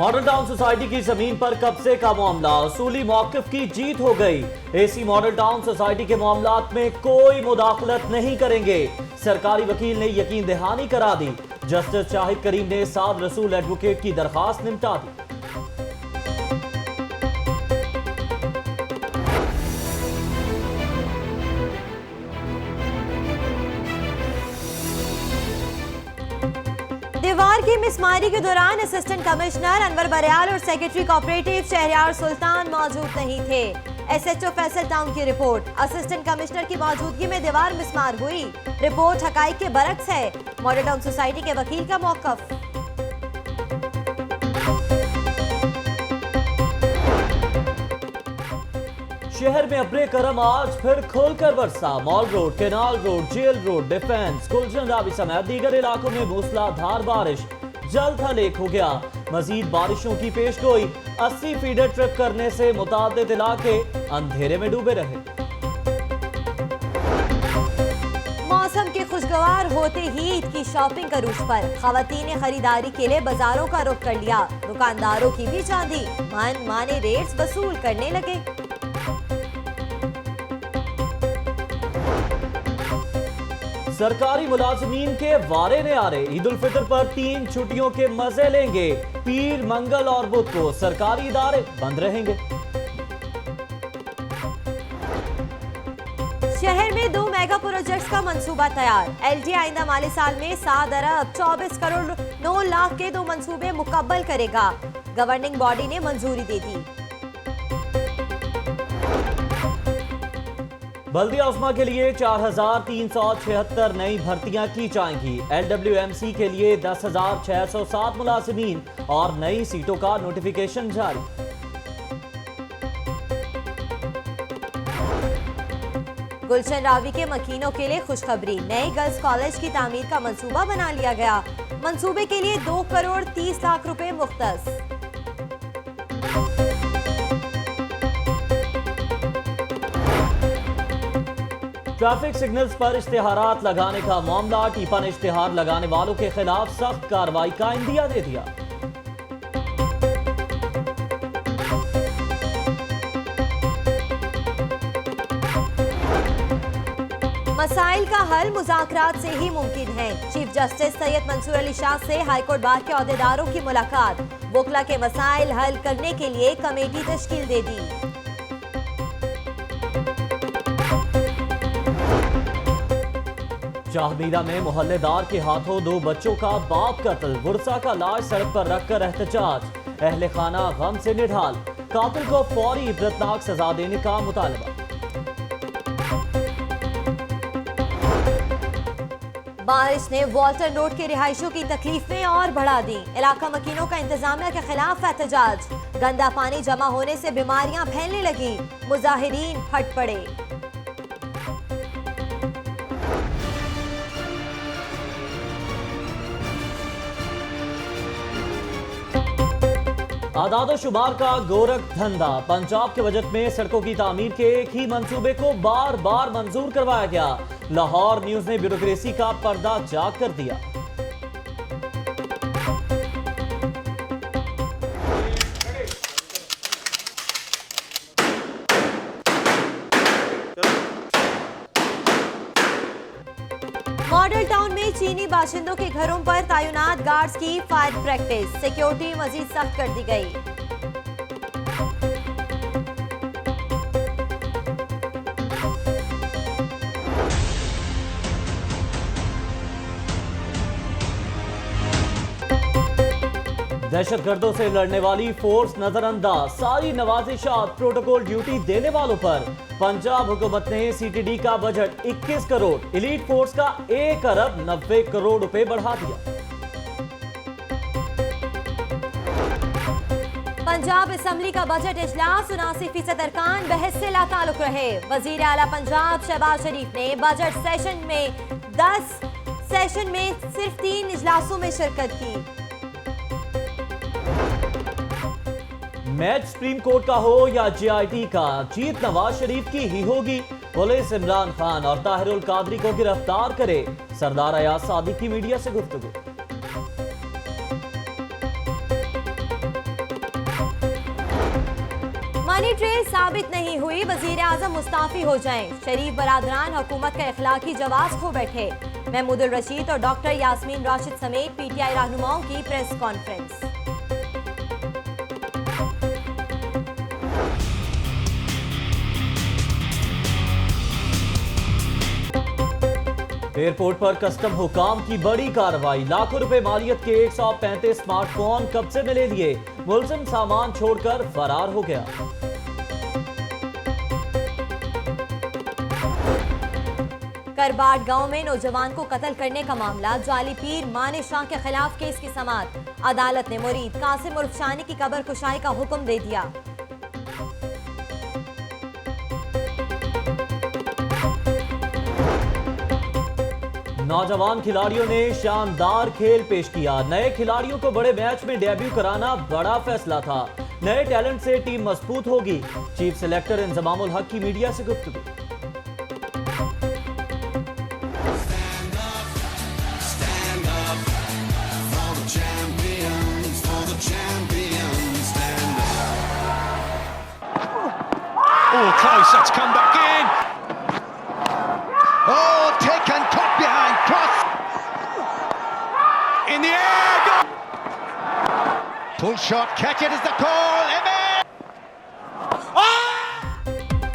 Model town society की जमीन पर कब्जे का मामला, असूली मौकिफ की जीत हो गई। एसी मॉडल टाउन सोसाइटी के मामलात में कोई मुदाखलत नहीं करेंगे। सरकारी वकील ने यकीन दहानी करा दी। जस्टिस शाहिद करीम ने साद रसूल एडवोकेट की दरखास्त निपटा दी। दीवार की मिसमारी के दौरान असिस्टेंट कमिश्नर अनवर बरियाल और सेक्रेटरी कोऑपरेटिव शहरयार सुल्तान मौजूद नहीं थे। एसएचओ फैसल टाउन की रिपोर्ट, असिस्टेंट कमिश्नर की मौजूदगी में दीवार मिसमार हुई। रिपोर्ट हकाइक के बरक्स है। मॉडल टाउन सोसाइटी के वकील का मौकफ। शहर में अब्रे करम आज फिर खोलकर बरसा। Mall road, canal road, jail road, defence, Gulshan Ravi समेत दीगर इलाकों में मूसलाधार बारिश। जल थल एक हो गया। मजीद बारिशों की पेशगोई। 80 फीडर ट्रिप करने से मुतादिद इलाके अंधेरे में डूबे रहे। मौसम के खुशगवार होते ही ईद की शॉपिंग करूज पर खवातीन ने खरीदारी के लिए बाजारों का रुख कर लिया। दुकानदारों की भी चांदी मन माने रेट्स वसूल करने लगे। सरकारी मुलाजमीन के वारे ने आ रहे। ईद उल फितर पर 3 छुट्टियों के मजे लेंगे। पीर, मंगल और बुध को सरकारी इदारे बंद रहेंगे। शहर में 2 मेगा प्रोजेक्ट्स का मंसूबा तैयार। एलजी आइंदा माली साल में 7 अरब 24 करोड़ 9 लाख के 2 मंसूबे मुकम्मल करेगा। गवर्निंग बॉडी ने मंजूरी दे दी। बल्दिया उस्मा के लिए 4376 नई भर्तियां की जाएंगी। LWMC के लिए 10,607 मुलाजिमीन और नई सीटों का नोटिफिकेशन जारी। गुलशन रावी के मकीनों के लिए खुशखबरी, नए गर्ल्स कॉलेज की तामीर का मंसूबा बना लिया गया। मंसूबे के लिए 2 करोड़ 30 लाख रुपए मुख्तस। ट्रैफिक सिग्नल्स पर इश्तिहारात लगाने का मामला, टीपा ने इश्तिहार लगाने वालों के खिलाफ सख्त कार्रवाई का इंदिया दे दिया। मसाइल का हल मुज़ाकरात से ही मुमकिन है। चीफ जस्टिस सैयद मंसूर अली शाह से हाईकोर्ट बार के अहदेदारों की मुलाकात। वोकला के मसाइल हल करने के लिए कमेटी तश्कील दे दी। शाहमीरा में मोहल्लेदार के हाथों 2 बच्चों का बाप कत्ल। गुरसा का लाश सड़क पर रखकर एहतजाज। अहले खाना गम से निढाल। कातिल को फौरी इबरतनाक सजा देने का मुतालबा। बारिश ने वॉल्टन रोड के रिहायशियों की तकलीफें और बढ़ा दी। इलाका मकीनों का इंतजामिया के खिलाफ एहतजाज। गंदा पानी जमा होने से बीमारियां फैलने लगी। मुजाहिरीन फट पड़े। आदाद शुमार का गोरख धंधा। पंजाब के बजट में सड़कों की तामीर के एक ही मंसूबे को बार बार मंजूर करवाया गया। लाहौर न्यूज ने ब्यूरोक्रेसी का पर्दा जाग कर दिया। मॉडल टाउन में चीनी बाशिंदों के घरों पर तैनात गार्ड्स की फायर प्रैक्टिस। सिक्योरिटी मजीद सख्त कर दी गई। दहशतगर्दों से लड़ने वाली फोर्स नजरअंदाज। सारी नवाजिशात प्रोटोकॉल ड्यूटी देने वालों पर। पंजाब हुकूमत ने CTD का बजट 21 करोड़, एलीट फोर्स का 1 अरब 90 करोड़ रुपए बढ़ा दिया। पंजाब असेंबली का बजट इजलास 79% अरकान बहस से लाताल्लुक रहे। वजीर आला पंजाब शहबाज शरीफ ने बजट सेशन में सिर्फ 3 इजलासों में शिरकत की। मैच सुप्रीम कोर्ट का हो या JIT का, जीत नवाज शरीफ की ही होगी। पुलिस इमरान खान और ताहिरुल कादरी को गिरफ्तार करे। सरदार अयाज सादिक की मीडिया से गुफ्तगू। मनी ट्रेल साबित नहीं हुई, वजीर आजम मुस्ताफी हो जाएं। शरीफ बरादरान हुकूमत का इखलाकी जवाब खो बैठे। महमूदुल रशीद और डॉक्टर यास्मीन राशिद समेत पीटीआई रहनुमाओं की प्रेस कॉन्फ्रेंस। एयरपोर्ट पर कस्टम हुकाम की बड़ी कार्रवाई, लाखों रुपए मालियत के 135 स्मार्टफोन कब्जे में ले लिए। मुलजिम सामान छोड़कर फरार हो गया। करबाट गांव में नौजवान को कत्ल करने का मामला, जाली पीर माने शाह के खिलाफ केस की समाअत। अदालत ने मुरीद कासिम उर्फ शानी की कब्र कुशाई का हुक्म दे दिया। नौजवान खिलाड़ियों ने शानदार खेल पेश किया। नए खिलाड़ियों को बड़े मैच में डेब्यू कराना बड़ा फैसला था। नए टैलेंट से टीम मजबूत होगी। चीफ सिलेक्टर इंजमामुल हक की मीडिया से गुफ्तगू। Oh, close, that's come back in. Oh, taken top behind, cross. In the air, go. Full shot, catch it is the call,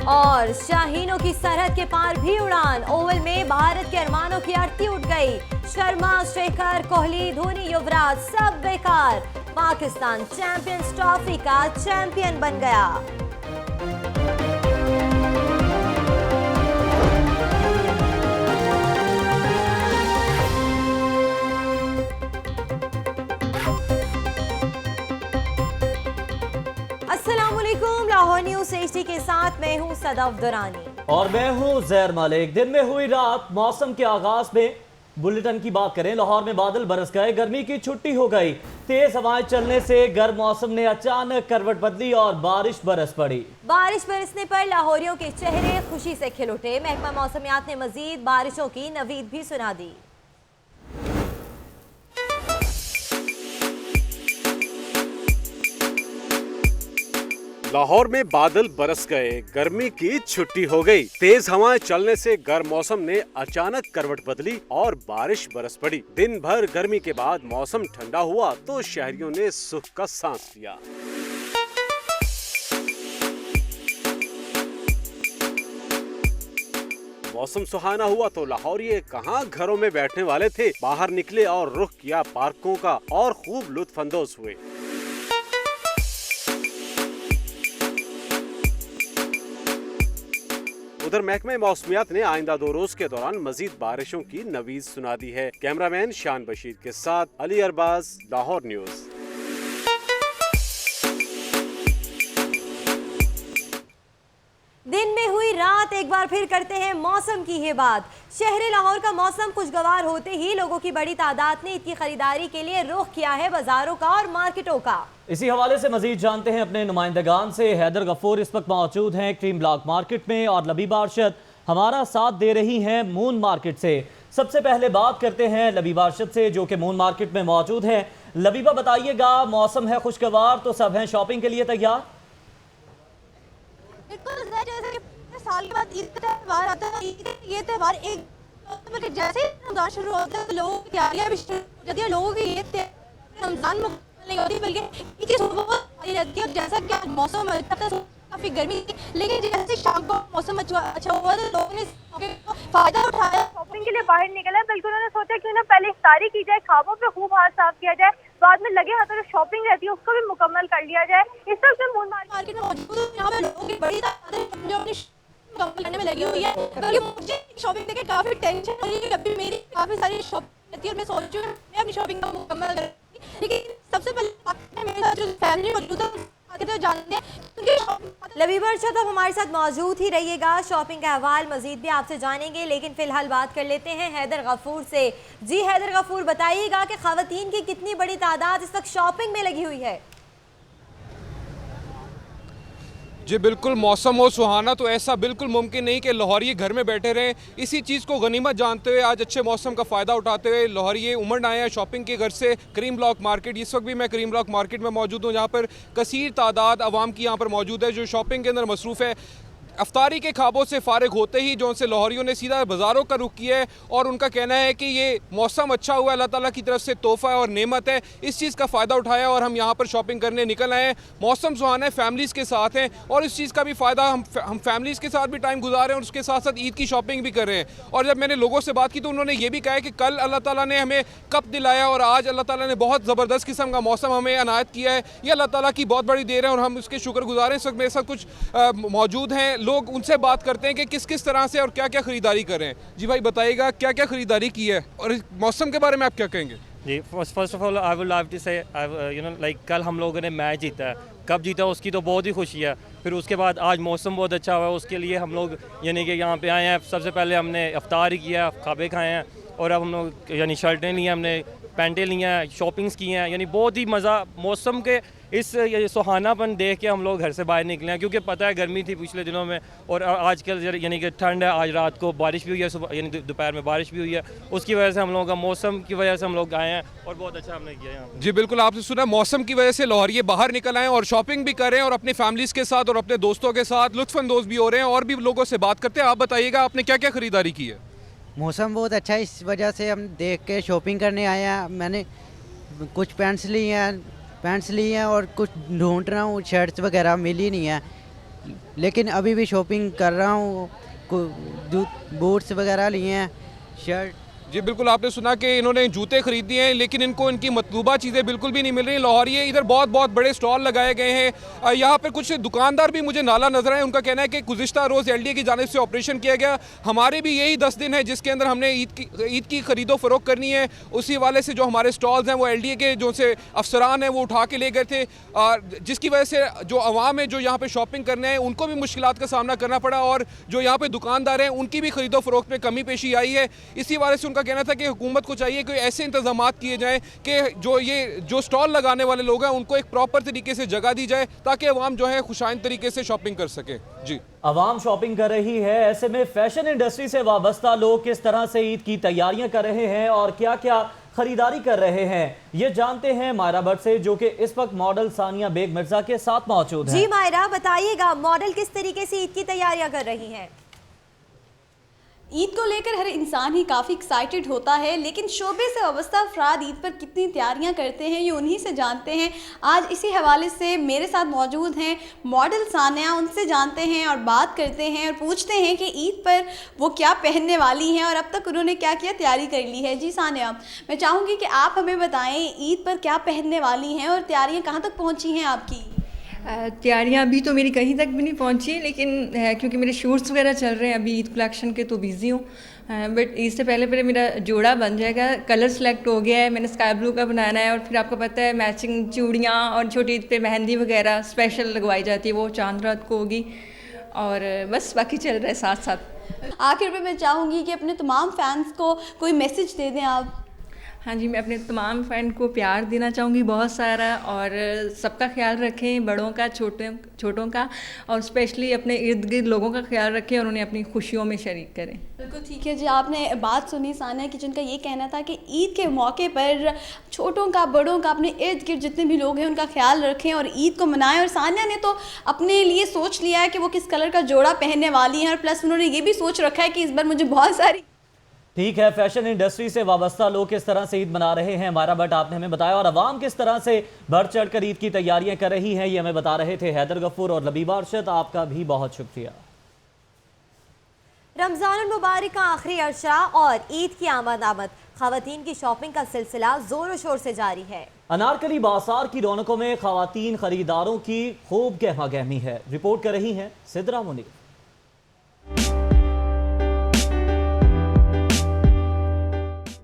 और शाहीनों की सरहद के पार भी उड़ान, ओवल में भारत के अरमानों की आरती उठ गई। शर्मा, शेखर, कोहली, धोनी, युवराज सब बेकार। पाकिस्तान चैंपियंस ट्रॉफी का चैंपियन बन गया। अस्सलामुअलैकुम, लाहौर न्यूज़ एचडी के साथ मैं हूं सदफ दुरानी और मैं हूं जहर मलिक। दिन में हुई रात, मौसम के आगाज में बुलेटिन की बात करें। लाहौर में बादल बरस गए, गर्मी की छुट्टी हो गई। तेज हवाएं चलने से गर्म मौसम ने अचानक करवट बदली और बारिश बरस पड़ी। बारिश बरसने पर लाहौरियों के चेहरे खुशी से खिल उठे। महकमा मौसमियात ने मजीद बारिशों की नवीद भी सुना दी। लाहौर में बादल बरस गए, गर्मी की छुट्टी हो गई। तेज हवाएं चलने से गर्म मौसम ने अचानक करवट बदली और बारिश बरस पड़ी। दिन भर गर्मी के बाद मौसम ठंडा हुआ तो शहरियों ने सुख का सांस लिया। मौसम सुहाना हुआ तो लाहौरिये कहाँ घरों में बैठने वाले थे, बाहर निकले और रुख किया पार्कों का और खूब लुत्फानंदोज हुए। उधर महकमे मौसमियात ने आइंदा 2 रोज के दौरान मजीद बारिशों की नवीज सुना दी है। कैमरामैन शान बशीर के साथ अली अरबाज, लाहौर न्यूज। दिन में हुई रात, एक बार फिर करते हैं मौसम की ही बात। शहर लाहौर का मौसम खुशगवार होते ही लोगों की बड़ी तादाद ने ईद की खरीदारी के लिए रुख किया है बाजारों का और मार्केटों का। इसी हवाले से मजीद जानते हैं अपने नुमाइंदगान से। हैदर गफूर इस वक्त मौजूद हैं क्रीम ब्लॉक मार्केट में और लबीबा अरशद हमारा साथ दे रही हैं मून मार्केट से। सबसे पहले बात करते हैं लबीबा अरशद से जो कि मून मार्केट में मौजूद है। लबीबा बताइएगा, मौसम है खुशगवार तो सब हैं शॉपिंग के लिए तैयार? जैसे कि साल के बाद ईद का त्यौहार आता है, ये त्यौहार एक जैसे रमजान शुरू होता है लोगों की तैयारियां भी शुरू हो जाती है। लोगों की ये रमजान मुकम्मल नहीं होती बल्कि ईद की सुबह रहती है। जैसा कि मौसम काफी गर्मी थी, लेकिन जैसे शाम को मौसम अच्छा हुआ तो लोगों ने फायदा उठाया, शॉपिंग के लिए बाहर निकला। बल्कि उन्होंने सोचा क्यों ना पहले इफ्तारी की जाए, खाबों पे खूब हाथ साफ किया जाए, बाद में लगे हाथों जो शॉपिंग रहती है उसको भी मुकम्मल कर लिया जाए। इस वक्त मैं मून मार्केट में मौजूद हूं, यहाँ पे लोगों की बड़ी तादाद जो अपनी मुकम्मल करने में लगी हुई है। क्योंकि मुझे शॉपिंग देखे काफी टेंशन हो रही है। अभी मेरी काफी सारी शॉपिंग रहती है और मैं सोच रही हूँ मैं अपनी शॉपिंग का मुकम्मल करूँगी। लेकिन सबसे पहले मेरे साथ जो फैमिली मौजूद है जानते हैं। लबीबा अरशद, अब हमारे साथ मौजूद ही रहिएगा, शॉपिंग का अहवाल मजीद भी आपसे जानेंगे। लेकिन फिलहाल बात कर लेते हैं हैदर गफूर से। जी हैदर गफूर, बताइएगा कि खवातीन की कितनी बड़ी तादाद इस वक्त शॉपिंग में लगी हुई है? जी बिल्कुल, मौसम हो सुहाना तो ऐसा बिल्कुल मुमकिन नहीं कि लाहौरिये घर में बैठे रहें। इसी चीज़ को गनीमत जानते हुए आज अच्छे मौसम का फ़ायदा उठाते हुए लाहौरिये उमड़ आए हैं शॉपिंग के घर से करीम ब्लॉक मार्केट। इस वक्त भी मैं करीम ब्लॉक मार्केट में मौजूद हूँ, जहाँ पर कसीर तादाद आवाम की यहाँ पर मौजूद है जो शॉपिंग के अंदर मसरूफ़ है। अफ्तारी के ख्वाबों से फारिग होते ही जो उनसे लाहौरियों ने सीधा बाज़ारों का रुख किया है और उनका कहना है कि ये मौसम अच्छा हुआ, अल्लाह ताला की तरफ से तोहफ़ा है और नेमत है। इस चीज़ का फ़ायदा उठाया और हम यहाँ पर शॉपिंग करने निकल आए हैं। मौसम सुहाना है, फैमिलीज़ के साथ हैं और इस चीज़ का भी फ़ायदा हम फैमिलीज़ के साथ भी टाइम गुजार रहे हैं और उसके साथ साथ ईद की शॉपिंग भी कर रहे हैं। और जब मैंने लोगों से बात की तो उन्होंने ये भी कहा है कि कल अल्लाह ताला ने हमें कप दिलाया और आज अल्लाह ताला ने बहुत ज़बरदस्त किस्म का मौसम हमें अनायत किया है। ये अल्लाह ताला की बहुत बड़ी देर है और हम उसके शुक्रगुजार हैं। इस वक्त मेरे साथ कुछ मौजूद हैं लोग, उनसे बात करते हैं कि किस किस तरह से और क्या क्या ख़रीदारी कर रहे हैं। जी भाई बताइएगा क्या क्या ख़रीदारी की है और इस मौसम के बारे में आप क्या कहेंगे? जी first of all I would love to say like कल हम लोगों ने मैच जीता है, कब जीता उसकी तो बहुत ही खुशी है। फिर उसके बाद आज मौसम बहुत अच्छा हुआ है, उसके लिए हम लोग यानी कि यहाँ पे आए हैं। सबसे पहले हमने इफ्तार किया, खाबे खाए हैं और अब हम लोग यानी शर्टें ली हैं, हमने पैंटें ली हैं, शॉपिंग्स की हैं। यानी बहुत ही मज़ा मौसम के इस सुहानापन देख के हम लोग घर से बाहर निकले हैं, क्योंकि पता है गर्मी थी पिछले दिनों में और आजकल यानी कि ठंड है। आज रात को बारिश भी हुई है, सुबह यानी दोपहर में बारिश भी हुई है। उसकी वजह से हम लोगों का मौसम की वजह से हम लोग आए हैं और बहुत अच्छा हमने किया यहाँ। जी बिल्कुल, आपने सुना मौसम की वजह से लाहौरिये बाहर निकल आए और शॉपिंग भी कर रहे हैं और अपनी फैमिलीज़ के साथ और अपने दोस्तों के साथ लुत्फ़अंदोज़ भी हो रहे हैं और भी लोगों से बात करते हैं। आप बताइएगा आपने क्या क्या ख़रीदारी की है? मौसम बहुत अच्छा है, इस वजह से हम देख के शॉपिंग करने आए हैं। मैंने कुछ पैंट्स ली हैं और कुछ ढूंढ रहा हूँ, शर्ट्स वगैरह मिल ही नहीं है, लेकिन अभी भी शॉपिंग कर रहा हूँ। बूट्स वगैरह लिए हैं, शर्ट। जी बिल्कुल, आपने सुना कि इन्होंने जूते खरीदे हैं लेकिन इनको इनकी मतलूबा चीज़ें बिल्कुल भी नहीं मिल रही। लाहौरिये इधर बहुत बहुत बड़े स्टॉल लगाए गए हैं। यहाँ पर कुछ दुकानदार भी मुझे नाला नजर आए। उनका कहना है कि गुज़िश्ता रोज़ LDA की जानिब से ऑपरेशन किया गया, हमारे भी यही 10 दिन है जिसके अंदर हमने ईद की खरीदो फरोख्त करनी है। उसी वाले से जो हमारे स्टॉल्स हैं वो LDA के जो से अफसरान हैं वो उठा के ले गए थे, जिसकी वजह से जो अवाम है जो यहाँ पर शॉपिंग करने हैं उनको भी मुश्किलात का सामना करना पड़ा और जो यहाँ पर दुकानदार हैं उनकी भी खरीदो फरोख्त में कमी पेशी आई है। इसी वजह से उनका कहना था कि हुकूमत को चाहिए कि ऐसे इंतजाम किए जाएं कि जो स्टॉल लगाने वाले लोग हैं उनको एक प्रॉपर तरीके से जगह दी जाए ताकि अवाम जो है खुशाइन तरीके से शॉपिंग कर सके। जी अवाम शॉपिंग कर रही है, ऐसे में फैशन इंडस्ट्री से वाबस्ता लोग किस तरह से ईद की तैयारियां कर रहे हैं और क्या क्या खरीदारी कर रहे हैं, ये जानते हैं मायरा भट्ट से, जो कि इस वक्त मॉडल सानिया बेग मिर्जा के साथ मौजूद है। जी मायरा बताइएगा, मॉडल किस तरीके से ईद की तैयारियां कर रही हैं? ईद को लेकर हर इंसान ही काफ़ी एक्साइटेड होता है, लेकिन शोबे से वाबस्ता अफराद ईद पर कितनी तैयारियां करते हैं ये उन्हीं से जानते हैं। आज इसी हवाले से मेरे साथ मौजूद हैं मॉडल सानिया, उनसे जानते हैं और बात करते हैं और पूछते हैं कि ईद पर वो क्या पहनने वाली हैं और अब तक उन्होंने क्या क्या तैयारी कर ली है। जी सानिया, मैं चाहूँगी कि आप हमें बताएँ ईद पर क्या पहनने वाली हैं और तैयारियाँ कहाँ तक पहुँची हैं आपकी? तैयारियां अभी तो मेरी कहीं तक भी नहीं पहुंची, लेकिन क्योंकि मेरे शूट्स वगैरह चल रहे हैं अभी ईद कलेक्शन के, तो बिज़ी हूँ। बट ईद से पहले मेरा जोड़ा बन जाएगा, कलर सेलेक्ट हो गया है, मैंने स्काई ब्लू का बनाना है और फिर आपको पता है मैचिंग चूड़ियाँ और छोटी ईद पे मेहंदी वगैरह स्पेशल लगवाई जाती है, वो चांद रात को होगी और बस बाकी चल रहा है साथ साथ। आखिर में मैं चाहूँगी कि अपने तमाम फैंस को कोई मैसेज दे दें आप। हाँ जी, मैं अपने तमाम फ़ैन को प्यार देना चाहूँगी बहुत सारा और सबका ख्याल रखें, बड़ों का छोटों का, और स्पेशली अपने इर्द गिर्द लोगों का ख्याल रखें और उन्हें अपनी खुशियों में शरीक करें। बिल्कुल ठीक है जी, आपने बात सुनी सानिया कि जिनका ये कहना था कि ईद के मौके पर छोटों का बड़ों का अपने इर्द गिर्द जितने भी लोग हैं उनका ख्याल रखें और ईद को मनाएं। और सानिया ने तो अपने लिए सोच लिया है कि वो किस कलर का जोड़ा पहनने वाली हैं और प्लस उन्होंने ये भी सोच रखा है कि इस बार मुझे बहुत सारी। ठीक है, फैशन इंडस्ट्री से वाबस्ता लोग किस तरह से ईद मना रहे हैं मायरा भट्ट आपने हमें बताया, और अवाम किस तरह से बढ़ चढ़कर ईद की तैयारियां कर रही हैं ये हमें बता रहे थे हैदर गफूर और लबीबा अरशद। आपका भी बहुत शुक्रिया। रमजान मुबारक का आखिरी अरसा और ईद की आमद खवातीन की शॉपिंग का सिलसिला जोरों शोर से जारी है। अनारकली बाजार की रौनकों में खवातीन खरीदारों की खूब गहमा गहमी है। रिपोर्ट कर रही हैं सिद्रा मुनीर।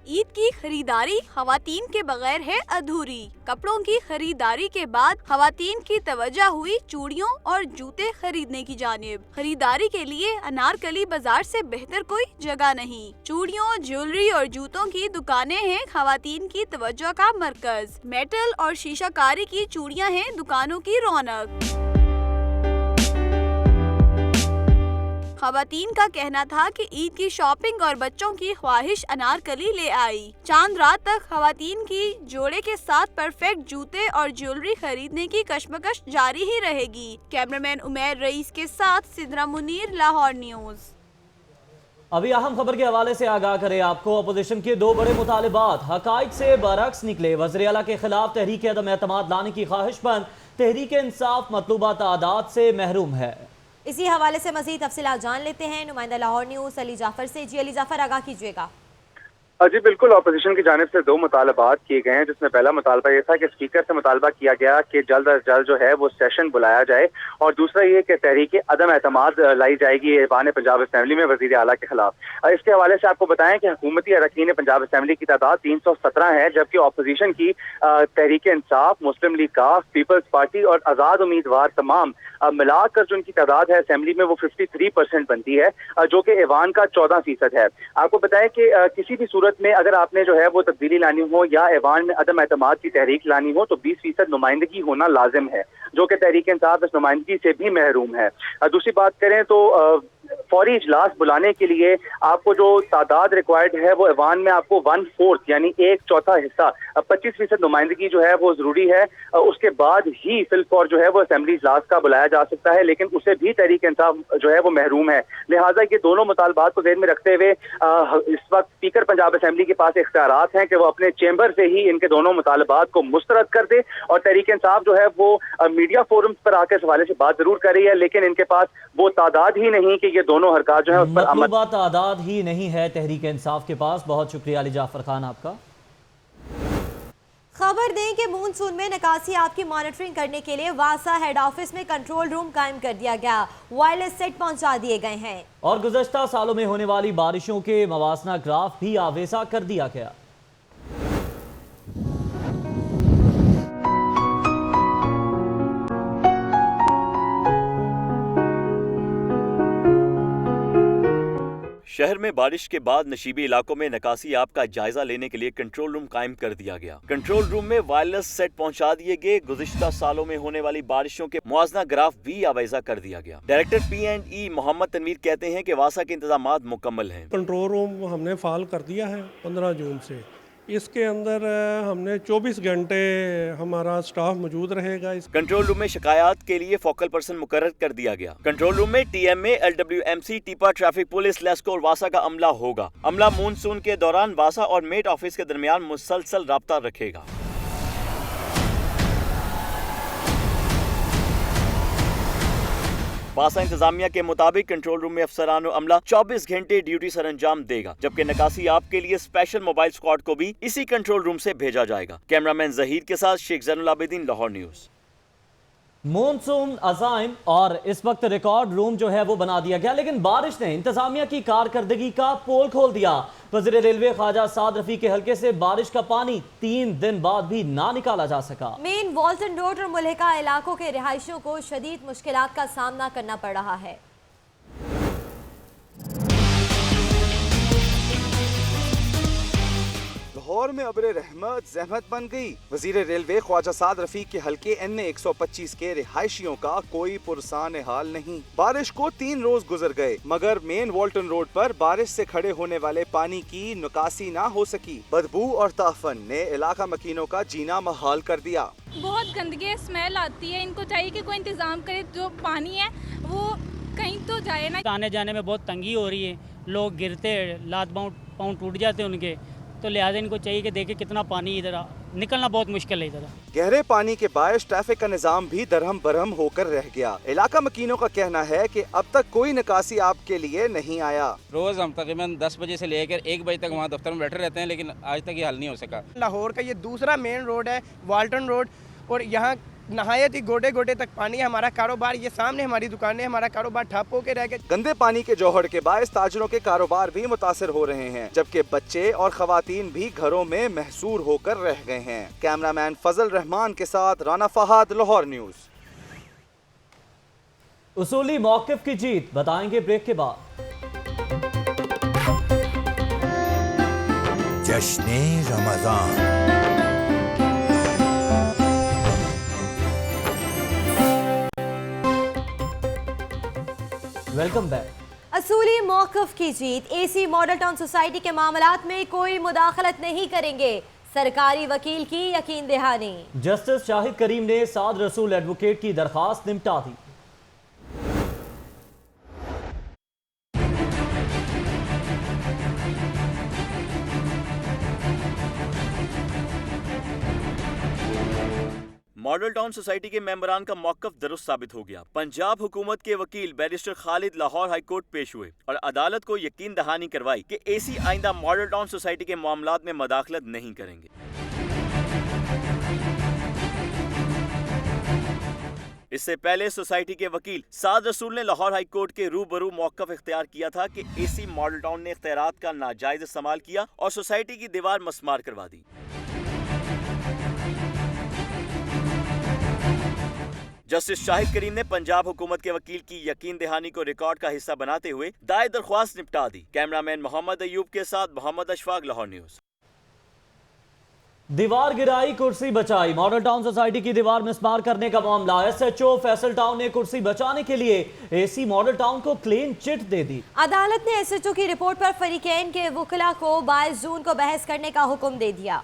ईद की खरीदारी खवातीन के बगैर है अधूरी। कपड़ों की खरीदारी के बाद खवातीन की तवज्जो हुई चूड़ियों और जूते खरीदने की जानिब। खरीदारी के लिए अनारकली बाजार से बेहतर कोई जगह नहीं। चूड़ियों, ज्वेलरी और जूतों की दुकानें हैं खवातीन की तवज्जो का मरकज। मेटल और शीशाकारी की चूड़ियां हैं दुकानों की रौनक। खवातीन का कहना था कि ईद की शॉपिंग और बच्चों की ख्वाहिश अनारकली ले आई। चांद रात तक खवातीन की जोड़े के साथ परफेक्ट जूते और ज्वेलरी खरीदने की कश्मकश जारी ही रहेगी। कैमरामैन उमैर रईस के साथ सिद्रा मुनीर, लाहौर न्यूज। अभी अहम खबर के हवाले से आगाह करें आपको। अपोजिशन के दो बड़े मुतालिबात हकाइक से बरअक्स निकले। वज़ीर आला के खिलाफ तहरीक अदम एतमाद लाने की ख्वाहिशमंद तहरीक इंसाफ मतलूबा तादाद से महरूम है। इसी हवाले से मजीद तफसीलात जान लेते हैं नुमाइंदा लाहौर न्यूज़ अली जाफर से। जी अली जाफर, आगाह कीजिएगा। जी बिल्कुल, अपोजिशन की जानिब से दो मुतालबात किए गए हैं, जिसमें पहला मुतालबा ये था कि स्पीकर से मुतालबा किया गया कि जल्द अज जल्द जो है वो सेशन बुलाया जाए, और दूसरा ये कि तहरीक अदम एतमाद लाई जाएगी ऐवान पंजाब असम्बली में वज़ीर आला के खिलाफ। इसके हवाले से आपको बताएं कि हुकूमती अरकान पंजाब असम्बली की तादाद 317 है, जबकि अपोजिशन की तहरीक इंसाफ, मुस्लिम लीग काफ, पीपल्स पार्टी और आज़ाद उम्मीदवार तमाम मिलाकर जो उनकी तादाद है असम्बली में वो 53% बनती है, जो कि ऐवान का 14% है। आपको बताएं कि किसी भी सूरत में अगर आपने जो है वो तब्दीली लानी हो या ऐवान में अदम एतमाद की तहरीक लानी हो तो 20% नुमाइंदगी होना लाजिम है, जो कि तहरीक इंसाफ इस नुमाइंदगी से भी महरूम है। दूसरी बात करें तो फौरी इजलास बुलाने के लिए आपको जो तादाद रिक्वायर्ड है वो ऐवान में आपको 1/4 यानी 1/4 हिस्सा 25% नुमाइंदगी जो है वो जरूरी है। उसके बाद ही फिलफौर जो है वो असेंबली इजलास का बुलाया जा सकता है, लेकिन उसे भी तहरीक इंसाफ जो है वो महरूम है। लिहाजा ये दोनों मुतालबात को ध्यान में रखते हुए इस वक्त स्पीकर पंजाब असेंबली के पास इख्तियारात हैं कि वो अपने चेंबर से ही इनके दोनों मुतालबात को मुस्तरद कर दे, और तहरीक इंसाफ जो है वो मीडिया फोरम्स पर आकर इस हवाले से बात जरूर कर रही है, लेकिन इनके पास वो तादाद ही नहीं कि ये दोनों हरकत जो है उस पर मतलूबा तादाद ही नहीं है तहरीक इंसाफ के पास। बहुत शुक्रिया अली जाफर खान आपका। खबर दें कि मानसून में निकासी आपकी मॉनिटरिंग करने के लिए वासा हेड ऑफिस में कंट्रोल रूम कायम कर दिया गया। वायरलेस सेट पहुंचा दिए गए हैं और गुज़श्ता सालों में होने वाली बारिशों के मवासना ग्राफ भी आवेजा कर दिया गया। शहर में बारिश के बाद नशीबी इलाकों में निकासी आप का जायजा लेने के लिए कंट्रोल रूम कायम कर दिया गया। कंट्रोल रूम में वायरलेस सेट पहुंचा दिए गए। गुज़िश्ता सालों में होने वाली बारिशों के मुआवजा ग्राफ भी आवेजा कर दिया गया। डायरेक्टर P&E मोहम्मद तनवीर कहते हैं कि वासा के इंतजाम मुकम्मल हैं। कंट्रोल रूम हमने फाल कर दिया है 15 जून से। इसके अंदर हमने 24 घंटे हमारा स्टाफ मौजूद रहेगा। इस कंट्रोल रूम में शिकायत के लिए फोकल पर्सन मुकर्रर कर दिया गया। कंट्रोल रूम में TMA, LWMC, टीपा, traffic police, LESCO और वासा का अमला होगा। अमला मानसून के दौरान वासा और मेट ऑफिस के दरमियान मुसलसल राब्ता रखेगा। वासा इंतजामिया के मुताबिक कंट्रोल रूम में अफसरान और अमला 24 घंटे ड्यूटी सर अंजाम देगा, जबकि निकासी आप के लिए स्पेशल मोबाइल स्क्वाड को भी इसी कंट्रोल रूम से भेजा जाएगा। कैमरामैन जहीर के साथ शेख जैनुल आबिदीन, लाहौर न्यूज। मॉनसून अज़ाइम और इस वक्त रिकॉर्ड रूम जो है वो बना दिया गया, लेकिन बारिश ने इंतजामिया की कारकर्दगी का पोल खोल दिया। वज़ीर रेलवे ख्वाजा साद रफी के हल्के से बारिश का पानी 3 दिन बाद भी ना निकाला जा सका। मेन वॉल्टन रोड और मुल्हिका इलाकों के रिहायशियों को शदीद मुश्किलात का सामना करना पड़ रहा है। लाहौर में अब्र रहमत जहमत बन गई। वजीर रेलवे ख्वाजा साद रफी के हल्के NA 125 के रिहायशियों का कोई पुरसान हाल नहीं। बारिश को 3 रोज गुजर गए, मगर मेन वॉल्टन रोड पर बारिश से खड़े होने वाले पानी की निकासी ना हो सकी। बदबू और ताफन ने इलाका मकीनों का जीना महाल कर दिया। बहुत गंदगी स्मेल आती है, इनको चाहिए कि कोई इंतजाम करे, जो पानी है वो कहीं तो जाए ना। आने जाने में बहुत तंगी हो रही है, लोग गिरते, लात पाँव टूट जाते हैं उनके, तो लिहाजा इनको चाहिए कि देखे कितना पानी इधर निकलना बहुत मुश्किल है। इधर गहरे पानी के बायस ट्रैफिक का निजाम भी दरहम बरहम होकर रह गया। इलाका मकीनों का कहना है कि अब तक कोई निकासी आपके लिए नहीं आया। रोज हम तकरीबन 10 बजे से लेकर 1 बजे तक वहाँ दफ्तर में बैठे रहते हैं, लेकिन आज तक ये हल नहीं हो सका। लाहौर का ये दूसरा मेन रोड है, वाल्टन रोड, और यहाँ नहायत ही गोटे गोटे तक पानी है। हमारा कारोबार, ये सामने हमारी दुकानें, हमारा कारोबार ठप होके रह गए। गंदे पानी के जौहर के बायस ताजरों के कारोबार भी मुतासिर हो रहे हैं, जबकि बच्चे और खवातीन भी घरों में महसूर होकर रह गए हैं। कैमरामैन फजल रहमान के साथ राना फहाद, लाहौर न्यूज। उसूली मौकिफ की जीत, बताएंगे ब्रेक के बाद। जश्न रमजान। Welcome back. असूली मौक़िफ़ की जीत। एसी मॉडल टाउन सोसाइटी के मामलात में कोई मुदाखलत नहीं करेंगे, सरकारी वकील की यकीन दहानी। जस्टिस शाहिद करीम ने साद रसूल एडवोकेट की दरखास्त निपटा दी। मॉडल टाउन सोसाइटी के मेंबरान का मौक़िफ़ दुरुस्त साबित हो गया। पंजाब हुकूमत के वकील barrister Khalid Lahore high court पेश हुए और अदालत को यकीन दहानी करवाई कि एसी आइंदा मॉडल टाउन सोसाइटी के मामलात में मदाखलत नहीं करेंगे। इससे पहले सोसाइटी के वकील साद रसूल ने लाहौर हाई कोर्ट के रूबरू मौक़िफ़ इख्तियार किया था कि एसी मॉडल टाउन ने इख्तियारात का नाजायज इस्तेमाल किया और सोसाइटी की दीवार मस्मार करवा दी। जस्टिस शाहिद करीम ने पंजाब हुकूमत के वकील की यकीन दहानी को रिकॉर्ड का हिस्सा बनाते हुए दायर दरख्वास्त निपटा दी। कैमरामैन मोहम्मद अयूब के साथ मोहम्मद अशफाक, लाहौर न्यूज़। दीवार गिराई, कुर्सी बचाई। मॉडल टाउन सोसाइटी की दीवार मिसमार करने का मामला। एसएचओ फैसल टाउन ने कुर्सी बचाने के लिए एसी मॉडल टाउन को क्लीन चिट दे दी। अदालत ने एसएचओ की रिपोर्ट पर फरीकैन के वकला को 22 जून को बहस करने का हुक्म दे दिया।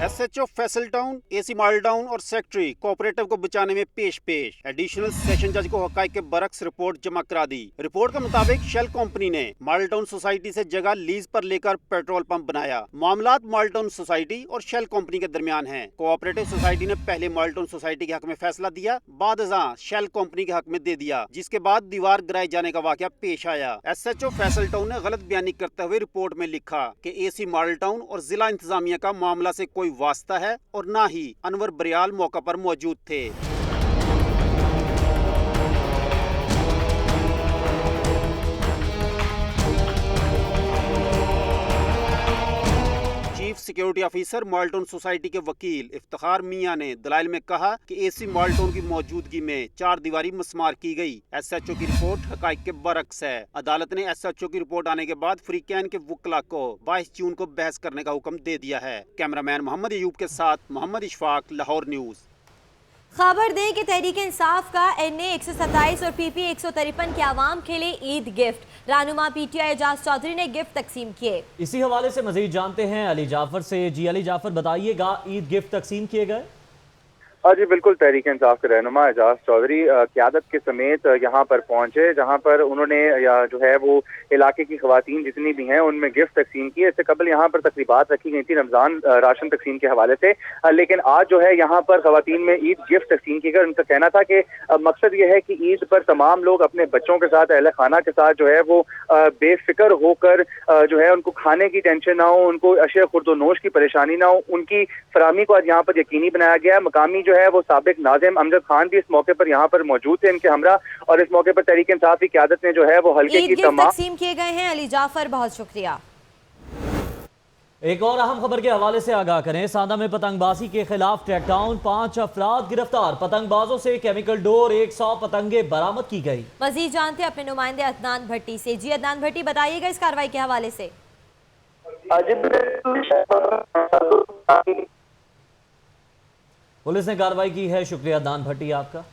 SHO Faisal town, AC model town और सेक्रेटरी कोऑपरेटिव को बचाने में पेश एडिशनल सेशन जज को हकाइक के बरक्स रिपोर्ट जमा करा दी। रिपोर्ट के मुताबिक शेल कंपनी ने मॉडल टाउन सोसाइटी से जगह लीज पर लेकर पेट्रोल पंप बनाया। मामलात मॉडल टाउन सोसाइटी और शेल कंपनी के दरमियान हैं। कोऑपरेटिव सोसाइटी ने पहले मॉडल टाउन सोसाइटी के हक में फैसला दिया, बाद शेल कंपनी के हक में दे दिया, जिसके बाद दीवार गिराए जाने का वाकया पेश आया। एसएचओ फैसल टाउन ने गलत बयानी करते हुए रिपोर्ट में लिखा कि एसी मॉडल टाउन और जिला इंतजामिया का मामला से कोई वास्ता है और ना ही अनवर बरियाल मौका पर मौजूद थे। Chief security officer model town society के वकील इफ्तिखार मियां ने दलाइल में कहा कि एसी मॉडल टाउन की मौजूदगी में 4 दीवारी मस्मार की गई। एसएचओ की रिपोर्ट हकाइक के बरक्स है। अदालत ने एसएचओ की रिपोर्ट आने के बाद फ्रीकैन के वकला को 22 जून को बहस करने का हुक्म दे दिया है। कैमरामैन मोहम्मद अयूब के साथ मोहम्मद इशफाक, लाहौर न्यूज़। खबर दें कि तहरीक इंसाफ का NA 127 और PP 153 के आवाम के लिए ईद गिफ्ट। रहनुमा PTI एजाज चौधरी ने गिफ्ट तकसीम किए। इसी हवाले से मजीद जानते हैं अली जाफर से। जी अली जाफर, बताइएगा, ईद गिफ्ट तकसीम किए गए? हाँ जी बिल्कुल, तहरीक इंसाफ के रहनुमा एजाज चौधरी क़यादत के समेत यहाँ पर पहुँचे, जहाँ पर उन्होंने जो है वो इलाके की खवातीन जितनी भी हैं उनमें गिफ्ट तकसीम किए। इससे कबल यहाँ पर तकरीबात रखी गई थी रमज़ान राशन तकसीम के हवाले से, लेकिन आज जो है यहाँ पर खवातीन में ईद गिफ्ट तकसीम की गई। उनका कहना था कि मकसद ये है कि ईद पर तमाम लोग अपने बच्चों के साथ, अहले खाना के साथ जो है वो बेफिक्र होकर जो है उनको खाने की टेंशन ना हो, उनको अशे खुर्दोनोश की परेशानी ना हो, उनकी फराहमी को आज यहाँ पर यकीनी बनाया गया। मकामी जो है वो साबिक नाज़िम अमजद खान भी इस मौके पर यहाँ पर मौजूद थे इनके हमरा, और इस मौके पर तहरीक इंसाफ की क़यादत ने जो है वो हल्के की तमाम तकसीम किए गए हैं। अली जाफर, बहुत शुक्रिया। एक और अहम खबर के हवाले से आगाह करें। सांदा में पतंगबाजी के खिलाफ क्रैकडाउन, 5 अफराद गिरफ्तार। पतंगबाजों से केमिकल डोर, 100 पतंगे बरामद की गई। मजीद जानते हैं अपने नुमाइंदे अदनान भट्टी से। जी अदनान भट्टी, बताइएगा इस कार्रवाई के हवाले से। पुलिस ने कार्रवाई की है। शुक्रिया अदनान भट्टी आपका।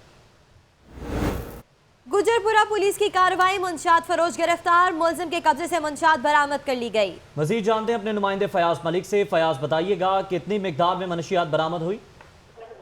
गुजरपुरा पुलिस की कार्रवाई, मुंशियात फरोश गिरफ्तार। मुलजिम के कब्जे से मुंशियात बरामद कर ली गई। मजीद जानते हैं अपने नुमाइंदे फयाज मलिक से। फयाज, बताइएगा, कितनी मिकदार में मनशियात बरामद हुई?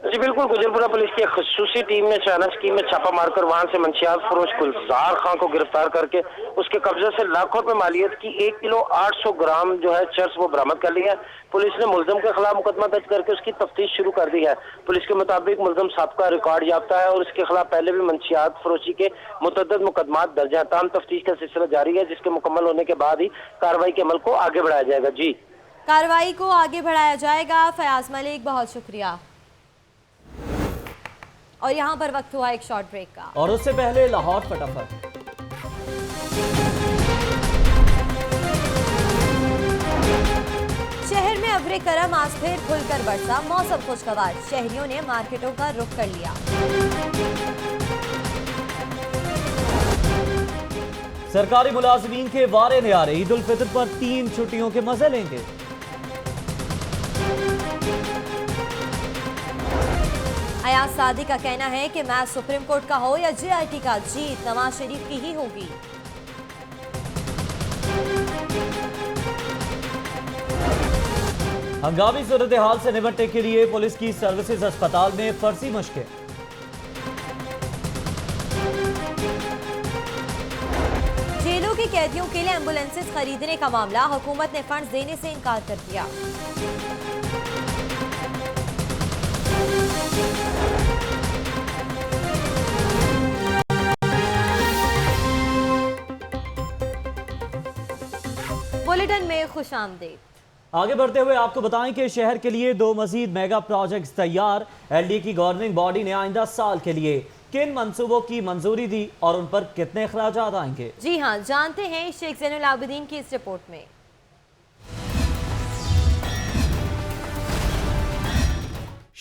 जी बिल्कुल, गुजरपुरा पुलिस की खसूसी टीम ने चाइना स्कीम में छापा मारकर वहां से मंशियात फरोश गुलजार खान को गिरफ्तार करके उसके कब्जे से लाखों रुपए मालियत की 1 किलो 800 ग्राम जो है चर्स वो बरामद कर लिया है। पुलिस ने मुलजिम के खिलाफ मुकदमा दर्ज करके उसकी तफ्तीश शुरू कर दी है। पुलिस के मुताबिक मुलजिम साबका रिकॉर्ड याफ्ता है और इसके खिलाफ पहले भी मंशियात फरोशी के मुतअद्दिद मुकदमा दर्ज हैं। तमाम तफ्तीश का सिलसिला जारी है, जिसके मुकम्मल होने के बाद ही कार्रवाई के अमल को आगे बढ़ाया जाएगा। जी, कार्रवाई को आगे बढ़ाया जाएगा। फयाज मलिक, बहुत शुक्रिया। और यहाँ पर वक्त हुआ एक शॉर्ट ब्रेक का, और उससे पहले लाहौर फटाफट। शहर में अब्रे करम आज फिर खुलकर बरसा। मौसम खुशगवार, शहरियों ने मार्केटों का रुख कर लिया। सरकारी मुलाजिमीन के वारे न्यारे, ईद उल फितर पर 3 छुट्टियों के मजे लेंगे। अयाज सादी का कहना है कि मैच सुप्रीम कोर्ट का हो या JIT का, जीत नवाज शरीफ की ही होगी। हंगामी सूरत हाल से निपटने के लिए पुलिस की सर्विसेज अस्पताल में फर्जी मशकें। जेलों के कैदियों के लिए एम्बुलेंसेस खरीदने का मामला, हुकूमत ने फंड्स देने से इनकार कर दिया। बुलेटिन में खुशामदीद। आगे बढ़ते हुए आपको बताएं कि शहर के लिए 2 मजीद मेगा प्रोजेक्ट्स तैयार। LDA की गवर्निंग बॉडी ने आइंदा साल के लिए किन मंसूबों की मंजूरी दी और उन पर कितने खर्चात आएंगे? जी हां, जानते हैं शेख ज़ैनुल आबिदीन की इस रिपोर्ट में।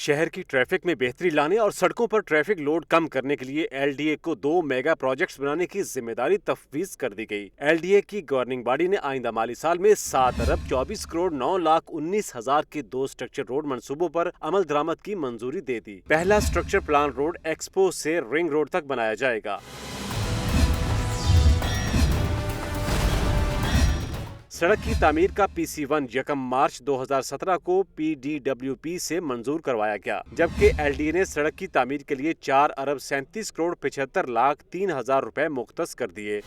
शहर की ट्रैफिक में बेहतरी लाने और सड़कों पर ट्रैफिक लोड कम करने के लिए LDA को 2 मेगा प्रोजेक्ट्स बनाने की जिम्मेदारी तफवीज कर दी गई। LDA की गवर्निंग बॉडी ने आइंदा माली साल में 7 अरब 24 करोड़ 9 लाख 19 हजार के 2 स्ट्रक्चर रोड मंसूबों पर अमल दरामद की मंजूरी दे दी। पहला स्ट्रक्चर प्लान रोड एक्सपो से रिंग रोड तक बनाया जाएगा। सड़क की तामीर का PC1 1 मार्च 2017 को PDWP से मंजूर करवाया गया, जबकि LDA ने सड़क की तामीर के लिए 4 अरब 37 करोड़ 75 लाख 3 हजार रुपए मुख्तस कर दिए।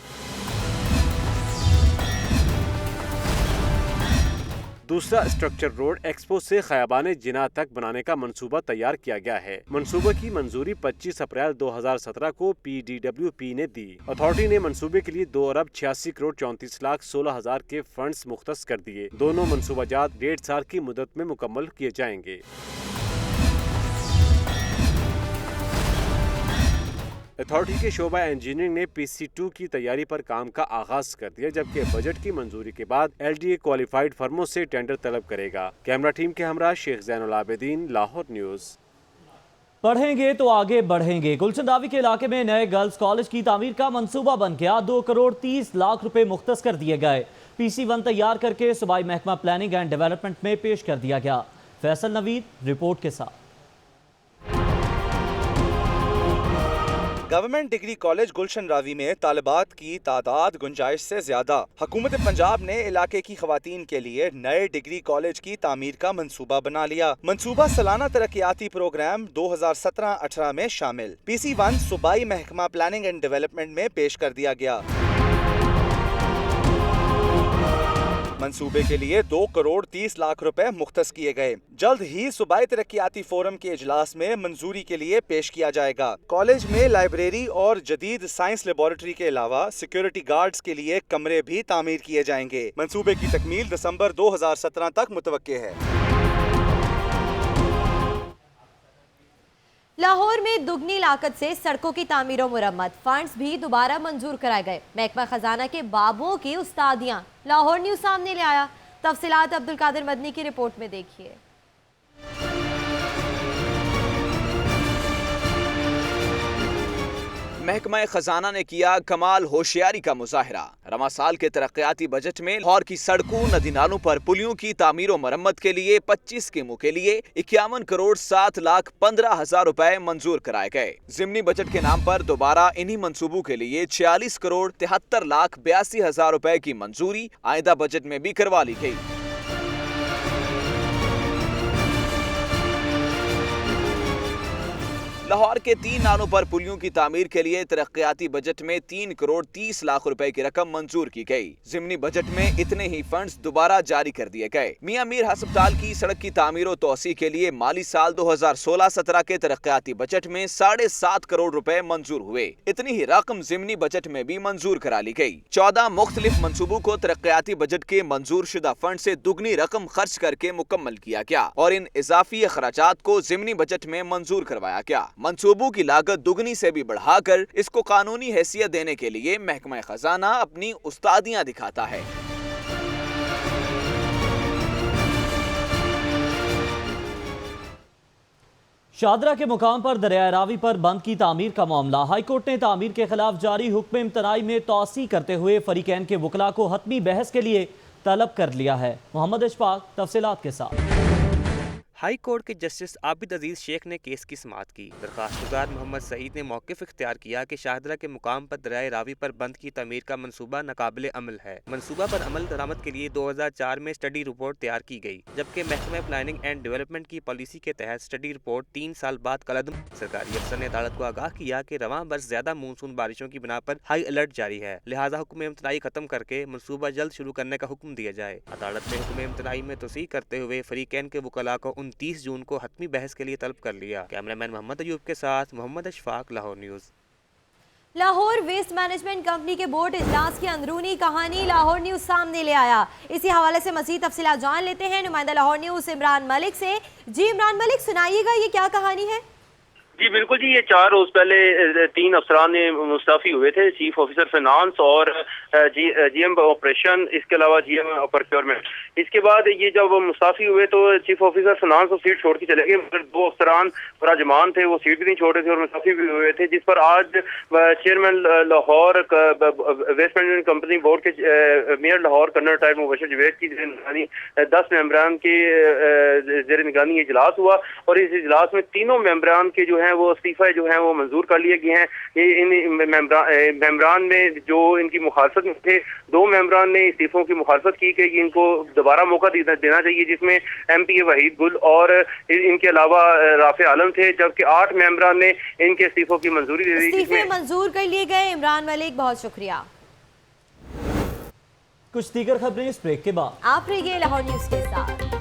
दूसरा स्ट्रक्चर रोड एक्सपो से खयाबान जिना तक बनाने का मंसूबा तैयार किया गया है। मंसूबे की मंजूरी 25 अप्रैल 2017 को PDWP ने दी। अथॉरिटी ने मंसूबे के लिए 2 अरब 86 करोड़ 34 लाख 16 हजार के फंड्स मुख्तस कर दिए। दोनों मंसूबाजात 1.5 साल की मुद्दत में मुकम्मल किए जाएंगे। अथॉरिटी के शोबा इंजीनियरिंग ने PC2 की तैयारी पर काम का आगाज कर दिया, जबकि बजट की मंजूरी के बाद LDA क्वालिफाइड फर्मों से टेंडर तलब करेगा। कैमरा टीम के हमरा शेख ज़ैनुल आबिदीन, लाहौर न्यूज़। पढ़ेंगे तो आगे बढ़ेंगे। गुलशन रावी के इलाके में नए गर्ल्स कॉलेज की तामीर का मंसूबा बन गया। 2 करोड़ 30 लाख रुपए मुख्तस कर दिए गए। PC1 तैयार करके सूबाई महकमा प्लानिंग एंड डेवलपमेंट में पेश कर दिया गया। फैसल नवीद रिपोर्ट के साथ। गवर्नमेंट डिग्री कॉलेज गुलशन रावी में तालिबात की तादाद गुंजाइश से ज्यादा। हुकूमत पंजाब ने इलाके की खवातीन के लिए नए डिग्री कॉलेज की तामीर का मंसूबा बना लिया। मंसूबा सालाना तरक्याती प्रोग्राम 2017-18 में शामिल। PC1 सूबाई महकमा प्लानिंग एंड डेवलपमेंट में पेश कर दिया गया। मंसूबे के लिए 2 करोड़ 30 लाख रुपए मुख्तस किए गए। जल्द ही सूबाई तरक्याती फोरम के इजलास में मंजूरी के लिए पेश किया जाएगा। कॉलेज में लाइब्रेरी और जदीद साइंस लेबोरेटरी के अलावा सिक्योरिटी गार्ड्स के लिए कमरे भी तामीर किए जाएंगे। मंसूबे की तकमील दिसंबर 2017 तक मुतवक्के है। लाहौर में दुगनी लागत से सड़कों की तामीर और मुरम्मत, फंड्स भी दोबारा मंजूर कराए गए। महकमा खजाना के बाबुओं की उस्तादियां लाहौर न्यूज सामने ले आया। तफसीलात अब्दुल कादिर मदनी की रिपोर्ट में देखिए। महकमा खजाना ने किया कमाल होशियारी का मुजाहरा। रमा साल के तरक्याती बजट में लाहौर की सड़कों, नदी नालों पर पुलियों की तामीर और मरम्मत के लिए 25 स्कीमों के लिए 51 करोड़ 7 लाख 15 हजार रुपए मंजूर कराए गए। जिमनी बजट के नाम पर दोबारा इन्हीं मंसूबों के लिए 46 करोड़ 73 लाख 82 हजार रुपए की मंजूरी आइंदा बजट में भी करवा ली गई। लाहौर के 3 नालों पर पुलियों की तामीर के लिए तरक्याती बजट में 3 करोड़ 30 लाख रुपए की रकम मंजूर की गई। जिमनी बजट में इतने ही फंड्स दोबारा जारी कर दिए गए। मियां मीर अस्पताल की सड़क की तामीर और तोसी के लिए माली साल 2016-17 के तरक्याती बजट में 7.5 करोड़ रुपए मंजूर हुए। इतनी ही रकम जिमनी बजट में भी मंजूर करा ली गई। 14 मुख्तलिफ मंसूबों को तरक्याती बजट के मंजूर शुदा फंड से दुगनी रकम खर्च करके मुकम्मल किया गया और इन इजाफी अखराजात को जिमनी बजट में मंजूर करवाया गया। मंसूबों की लागत दुगनी से भी बढ़ाकर इसको कानूनी हैसियत देने के लिए महकमा खजाना अपनी उस्तादियां दिखाता है। शादरा के मुकाम पर दरिया रावी पर बंद की तामीर का मामला। हाईकोर्ट ने तामीर के खिलाफ जारी हुक्म इम्तनाई में तौसी करते हुए फरीकैन के वकला को हतमी बहस के लिए तलब कर लिया है। मोहम्मद इशफाक तफसीलात के साथ। हाई कोर्ट के जस्टिस आबिद अजीज शेख ने केस की समाअत की। दरखास्तगुजार मोहम्मद सईद ने मौक़िफ़ इख्तियार किया कि शाहदरा के मुकाम पर दरियाए रावी पर बंद की तमीर का मंसूबा नाकाबिले अमल है। मंसूबा पर अमल दरामद के लिए 2004 में स्टडी रिपोर्ट तैयार की गई, जबकि महकमा प्लानिंग एंड डेवलपमेंट की पॉलिसी के तहत स्टडी रिपोर्ट 3 साल बाद कलअदम। सरकारी अफसर ने अदालत को आगाह किया कि रवां बरस ज्यादा मानसून बारिशों की बिना पर हाई अलर्ट जारी है, लिहाजा हुक्म इम्तनाई खत्म करके मंसूबा जल्द शुरू करने का हुक्म दिया जाए। अदालत ने हुक्म इम्तनाई में तोसी करते हुए फरीकैन के वकला को 29 जून को हतमी बहस के लिए तलब कर लिया। कैमरामैन मोहम्मद अयूब के साथ Mohammad Ashfaq, Lahore news. Lahore waste management company के बोर्ड इजलास की अंदरूनी कहानी लाहौर न्यूज़ सामने ले आया। इसी हवाले से मज़ीद तफसीलात जान लेते हैं नुमाइंदा लाहौर न्यूज़ इमरान मलिक से। जी इमरान मलिक, सुनाइएगा ये क्या कहानी है? जी बिल्कुल जी, ये 4 रोज पहले 3 अफसरान ने मुस्तफ़ी हुए थे, चीफ ऑफिसर फाइनेंस और जीएम ऑपरेशन, इसके अलावा जीएम प्रोक्योरमेंट। इसके बाद ये जब मुस्तफ़ी हुए तो चीफ ऑफिसर फाइनेंस वो सीट छोड़ के चले गए, मगर 2 अफसरान बराजमान थे, वो सीट भी नहीं छोड़ रहे थे और मुस्तफ़ी भी हुए थे, जिस पर आज chairman Lahore waste management company board के मेयर लाहौर कर्नल टाइप मुबशर जवेद की निगरानी 10 मेंबरान के जेर निगरानी इजलास हुआ और इस इजलास में तीनों मेंबरान के जो हैं वो इस्तीफा जो हैं वो मंजूर कर लिए गए हैं। ये इन मेंबरान में जो इनकी मुखालफत में थे, 2 मेंबरान ने इस्तीफों की मुखालफत की कि इनको दोबारा मौका देना चाहिए, जिसमें MPA वहीद गुल और इनके अलावा राफे आलम थे, जबकि 8 मेंबरान ने इनके इस्तीफों की मंजूरी दे दी। इस्तीफे मंजूर कर लिए गए। इमरान मलिक, बहुत शुक्रिया। कुछ दीगर खबरें इस ब्रेक के बाद। आप रहिए लाहौर न्यूज़ के साथ।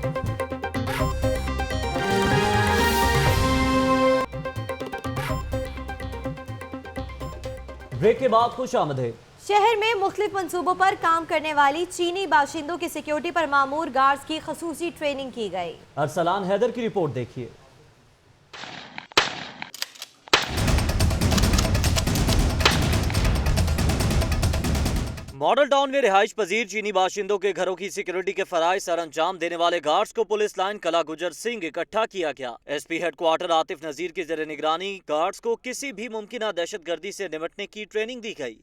ब्रेक के बाद खुश आमदेद। शहर में मुख्तलिफ मंसूबों पर काम करने वाली चीनी बाशिंदों की सिक्योरिटी पर मामूर गार्ड्स की खसूसी ट्रेनिंग की गई। अरसलान हैदर की रिपोर्ट देखिए। मॉडल टाउन में रिहाइश पजीर चीनी बाशिंदों के घरों की सिक्योरिटी के फराइज सर अंजाम देने वाले गार्ड्स को पुलिस लाइन कला गुजर सिंह इकट्ठा किया गया। SP हेडक्वार्टर आतिफ नजीर की जेर निगरानी गार्ड्स को किसी भी मुमकिन दहशतगर्दी से निपटने की ट्रेनिंग दी गई।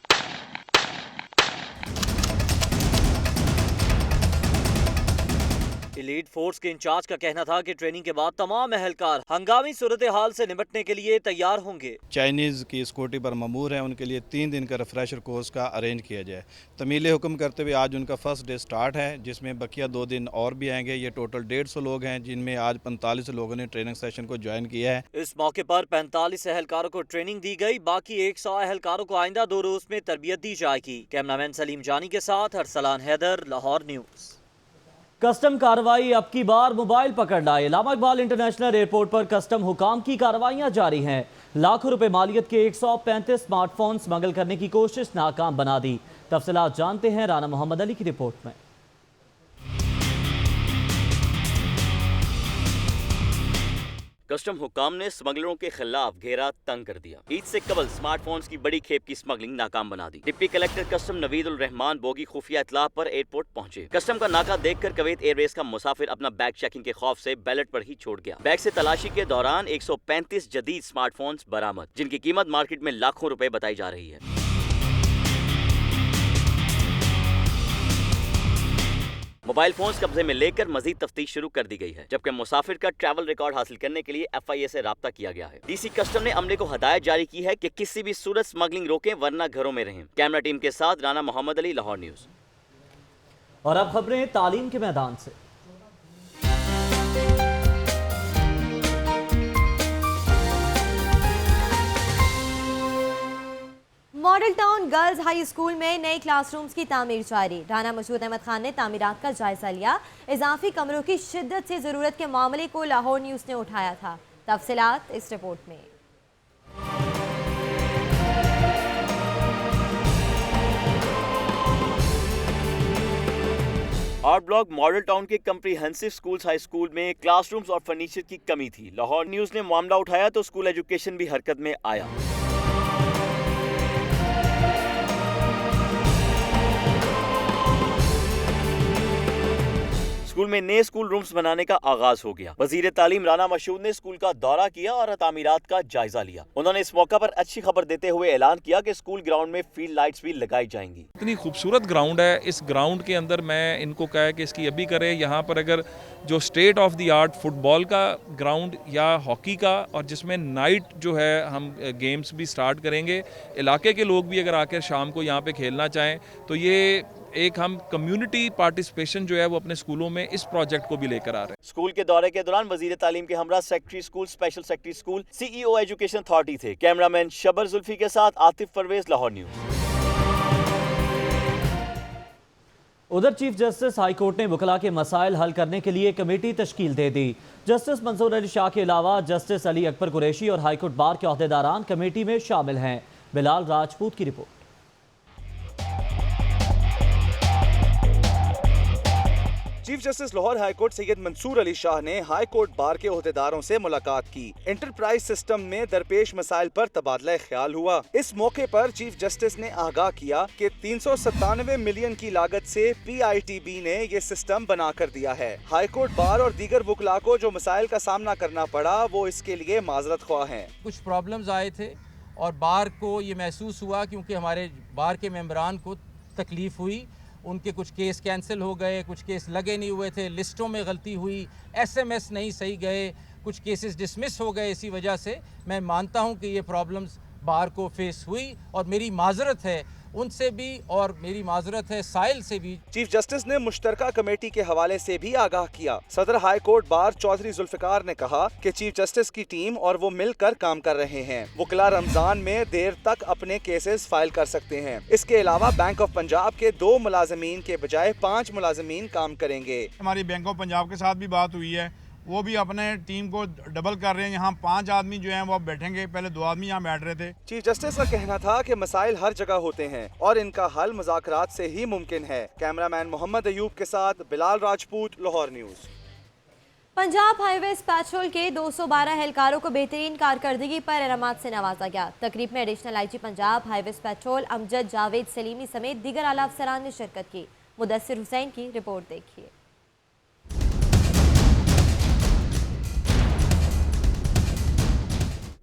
एलीट फोर्स के इंचार्ज का कहना था कि ट्रेनिंग के बाद तमाम अहलकार हंगामी सूरत हाल से निपटने के लिए तैयार होंगे। चाइनीज़ की सिक्योरिटी पर ममूर है, उनके लिए 3 दिन का रिफ्रेशर कोर्स का अरेंज किया जाए। तमील हुक्म करते हुए आज उनका फर्स्ट डे स्टार्ट है, जिसमें बकिया 2 दिन और भी आएंगे। ये टोटल 150 लोग हैं, जिनमें आज 45 लोगों ने ट्रेनिंग सेशन को ज्वाइन किया है। इस मौके पर 45 अहलकारों को ट्रेनिंग दी गई। बाकी 100 अहलकारों को आइंदा 2 रोज में तरबियत दी जाएगी। कैमरामैन सलीम जानी के साथ अरसलान हैदर, लाहौर न्यूज़। कस्टम कार्रवाई अब की बार मोबाइल पकड़ लाए। लामा इकबाल इंटरनेशनल एयरपोर्ट पर कस्टम हुकाम की कार्रवाइयां जारी हैं। लाखों रुपए मालियत के 135 स्मार्टफोन स्मगल करने की कोशिश नाकाम बना दी। तफसीलात जानते हैं राना मोहम्मद अली की रिपोर्ट में। कस्टम हुकाम ने स्मगलरों के खिलाफ घेरा तंग कर दिया। ईद से कबल स्मार्टफोन्स की बड़ी खेप की स्मगलिंग नाकाम बना दी। डिप्टी कलेक्टर कस्टम नवीद उल रहमान बोगी खुफिया इतला पर एयरपोर्ट पहुंचे। कस्टम का नाका देखकर कुवैत एयरवेज का मुसाफिर अपना बैग चेकिंग के खौफ से बैलेट पर ही छोड़ गया। बैग से तलाशी के दौरान 135 जदीद स्मार्टफोन्स बरामद, जिनकी कीमत मार्केट में लाखों रुपए बताई जा रही है। मोबाइल फोन्स कब्जे में लेकर मजीद तफ्तीश शुरू कर दी गई है, जबकि मुसाफिर का ट्रैवल रिकॉर्ड हासिल करने के लिए FIA से राब्ता किया गया है। DC कस्टम ने अमले को हदायत जारी की है कि किसी भी सूरत स्मगलिंग रोकें, वरना घरों में रहें। कैमरा टीम के साथ राना मोहम्मद अली, लाहौर न्यूज़। और अब खबरें तालीम के मैदान से। Model town girls high school में नए क्लासरूम्स की तामीर जारी। राना मशहूद अहमद खान ने तामीरात का जायजा लिया। इजाफी कमरों की शिद्दत से ज़रूरत के मामले को लाहौर न्यूज़ ने उठाया था। तफसीलात इस रिपोर्ट में। आर्ट ब्लॉक मॉडल टाउन के कम्प्रीहेंसिव स्कूल्स हाई स्कूल में क्लासरूम्स और फर्नीचर की कमी थी। लाहौर न्यूज़ ने मामला उठाया तो स्कूल एजुकेशन भी हरकत में आया। स्कूल में नए स्कूल रूम्स बनाने का आगाज हो गया। वजीर तालीम राना मशहूद ने स्कूल का दौरा किया और तामीरात का जायजा लिया। उन्होंने इस मौका पर अच्छी खबर देते हुए ऐलान किया कि स्कूल ग्राउंड में फील्ड लाइट्स भी लगाई जाएंगी। इतनी खूबसूरत ग्राउंड है, इस ग्राउंड के अंदर मैं इनको कहा कि इसकी अभी करें। यहाँ पर अगर जो state of the art football का ग्राउंड या हॉकी का, और जिसमें नाइट जो है हम गेम्स भी स्टार्ट करेंगे। इलाके के लोग भी अगर आकर शाम को यहाँ पे खेलना चाहें तो ये एक हम कम्युनिटी पार्टिसिपेशन जो है वो अपने स्कूलों में इस प्रोजेक्ट को भी लेकर आ रहे हैं। स्कूल के दौरे के दौरान वजीर तालीम के हमरा secretary school, special secretary school, CEO education authority थे। कैमरामैन शबर जुल्फी के साथ आतिफ परवेज, लाहौर न्यूज। उधर चीफ जस्टिस हाई कोर्ट ने वकला के मसाइल हल करने के लिए कमेटी तश्कील दे दी। जस्टिस मंसूर अली शाह के अलावा जस्टिस अली अकबर कुरैशी और हाई कोर्ट बार के अहदेदारान कमेटी में शामिल हैं। बिलाल राजपूत की report. Chief justice Lahore high court Syed Mansoor Ali Shah ने हाई कोर्ट बार के ओहदेदारों से मुलाकात की। इंटरप्राइज सिस्टम में दरपेश मसाइल पर तबादला ख्याल हुआ। इस मौके पर चीफ जस्टिस ने आगाह किया कि 397 मिलियन की लागत से PITB ने ये सिस्टम बना कर दिया है। हाई कोर्ट बार और दीगर वकला को जो मसाइल का सामना करना पड़ा वो इसके लिए माजरत ख्वाह हैं। कुछ प्रॉब्लम्स आए थे और बार को ये महसूस हुआ क्योंकि हमारे बार के मेंबरान को तकलीफ हुई, उनके कुछ केस कैंसिल हो गए, कुछ केस लगे नहीं हुए थे, लिस्टों में गलती हुई, SMS नहीं सही गए, कुछ केसेस डिसमिस हो गए। इसी वजह से मैं मानता हूं कि ये प्रॉब्लम्स बार को फेस हुई और मेरी माजरत है उनसे भी और मेरी माजरत है साइल से भी। चीफ जस्टिस ने मुश्तरका कमेटी के हवाले से भी आगाह किया। सदर high court bar Chaudhary Zulfikar ने कहा कि चीफ जस्टिस की टीम और वो मिलकर काम कर रहे हैं। वकला रमजान में देर तक अपने केसेस फाइल कर सकते हैं। इसके अलावा बैंक ऑफ पंजाब के 2 मुलाजमीन के बजाय 5 मुलाजमीन काम करेंगे। हमारी बैंक ऑफ पंजाब के साथ भी बात हुई है, वो भी अपने टीम को डबल कर रहे हैं। यहाँ 5 आदमी जो हैं वो अब बैठेंगे, पहले 2 आदमी यहाँ बैठ रहे थे। चीफ जस्टिस का कहना था कि मसाइल हर जगह होते हैं और इनका हल मुज़ाकरात से ही मुमकिन है। कैमरामैन मोहम्मद अयूब के साथ Bilal Rajput, Lahore news. Punjab highways petrol के 212 एहलकारों को बेहतरीन कारकर्दगी पर इनामात से नवाजा गया। तकरीब में additional IG Punjab highways petrol Amjad Javed Salimi समेत दीगर आला अफसरान ने शिरकत की। मुदस्सिर हुसैन की रिपोर्ट देखिए।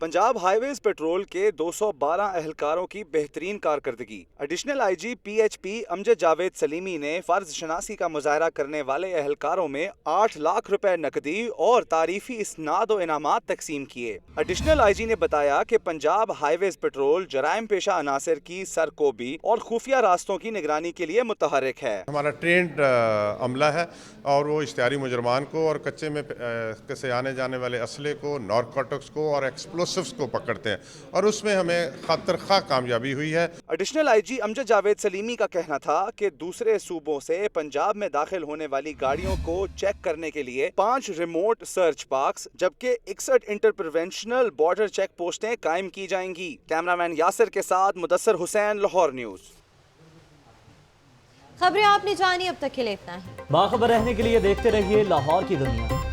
पंजाब हाईवेज पेट्रोल के 212 एहलकारों की बेहतरीन कारकर्दगी। Additional IG PHP Amjad Javed Salimi ने फर्ज शनासी का मुजाहरा करने वाले एहलकारों में 8 लाख रुपए नकदी और तारीफी इसनाद और इनामात तकसीम किए। एडिशनल IG ने बताया कि पंजाब हाईवेज पेट्रोल जराइम पेशा अनासर की सरकोबी और खुफिया रास्तों की निगरानी के लिए मुतहर्रिक है। हमारा ट्रेंड अमला है और वो इश्तिहारी मुजरमान को और कच्चे में से आने जाने वाले असले को, नारकोटिक्स को और एक्सप्लोसिव्स को पकड़ते हैं और उसमें हमें खातिर खा कामयाबी हुई है। Additional IG Amjad Javed Salimi का कहना था कि दूसरे सूबों से पंजाब में दाखिल होने वाली गाड़ियों को चेक करने के लिए 5 रिमोट सर्च पार्क्स जबकि 61 इंटरप्रोवेंशनल बॉर्डर चेक पोस्टें कायम की जाएंगी। कैमरामैन यासिर के साथ मुदस्सिर हुसैन, लाहौर न्यूज़। खबरें आपने जानी, अब तक के लिए इतना ही। बाखबर रहने के लिए देखते रहिए लाहौर की दुनिया।